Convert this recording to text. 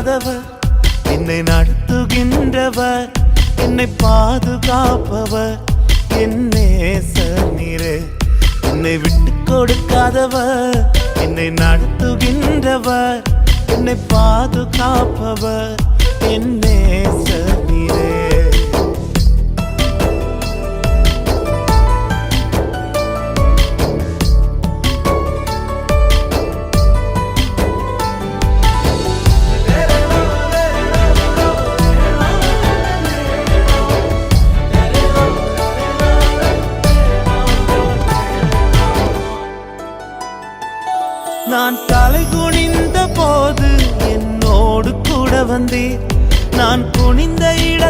கொடுக்காதவர், என்னை நடத்துகின்றவர், என்னை பாதுகாப்பவர், என் நேசர் நீரே. என்னை விட்டு கொடுக்காதவர், என்னை நடத்துகின்றவர், என்னை பாதுகாப்பவர், என் நேசர் நீரே. நான் தலை குனிந்த போது என்னோடு கூட வந்தீர். நான் குனிந்த இடத்தில்